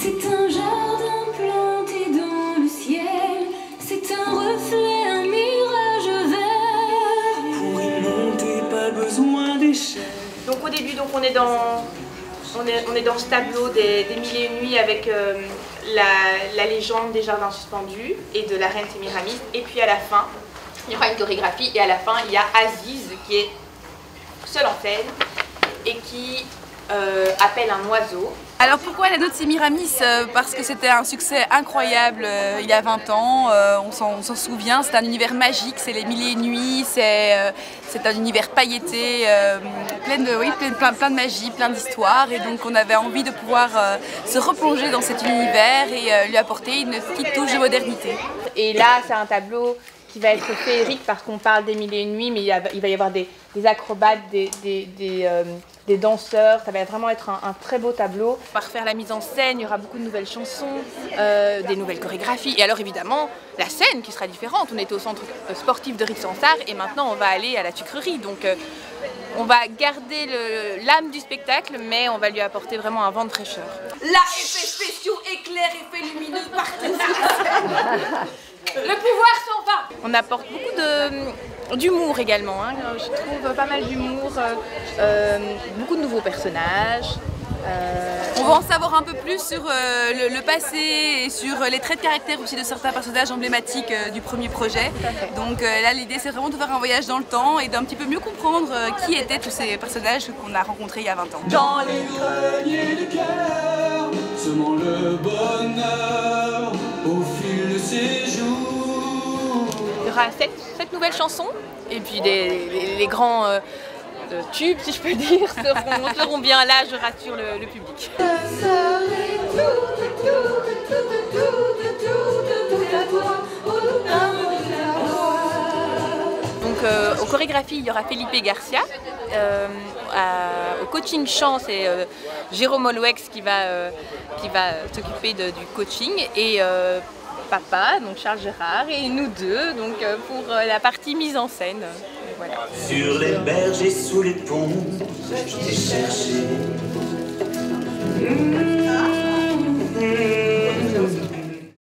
C'est un jardin planté dans le ciel, c'est un reflet, un mirage vert. Pour y monter, pas besoin d'échelle. Donc au début, on est dans ce tableau des Mille et une nuits avec la légende des jardins suspendus et de la reine Sémiramis. Et puis à la fin, il y aura une chorégraphie et à la fin, il y a Aziz qui est seul en scène et qui appelle un oiseau. Alors pourquoi la note Sémiramis? Parce que c'était un succès incroyable il y a 20 ans, on s'en souvient, c'est un univers magique, c'est les Mille et une nuits, c'est un univers pailleté, plein de magie, plein d'histoires, et donc on avait envie de pouvoir se replonger dans cet univers et lui apporter une petite touche de modernité. Et là, c'est un tableau qui va être féerique parce qu'on parle des Mille et une nuits, mais il va y avoir des acrobates, des danseurs, ça va vraiment être un très beau tableau. On va refaire la mise en scène, il y aura beaucoup de nouvelles chansons, des nouvelles chorégraphies, et alors évidemment la scène qui sera différente. On était au centre sportif de Rixensart et maintenant on va aller à la sucrerie, donc on va garder l'âme du spectacle, mais on va lui apporter vraiment un vent de fraîcheur. Là, effets spéciaux, éclairs, effets lumineux partout sur la scène. Le pouvoir s'en va. On apporte beaucoup d'humour également, hein. Je trouve pas mal d'humour, beaucoup de nouveaux personnages. On va en savoir un peu plus sur le passé et sur les traits de caractère aussi de certains personnages emblématiques du premier projet. Donc là, l'idée c'est vraiment de faire un voyage dans le temps et d'un petit peu mieux comprendre qui étaient tous ces personnages qu'on a rencontrés il y a 20 ans. Dans les greniers du cœur, semant le bonheur au fil de ses jours. Il y aura 7 nouvelles chansons et puis les grands tubes, si je peux dire, seront bien là, je rassure le public. Donc aux chorégraphies, il y aura Felipe Garcia. Au coaching chant, c'est Jérôme Olwex qui va s'occuper du coaching, et papa, donc Charles Gérard, et nous deux donc, pour la partie mise en scène. Voilà. Sur les berges et sous les ponts, je t'ai cherché.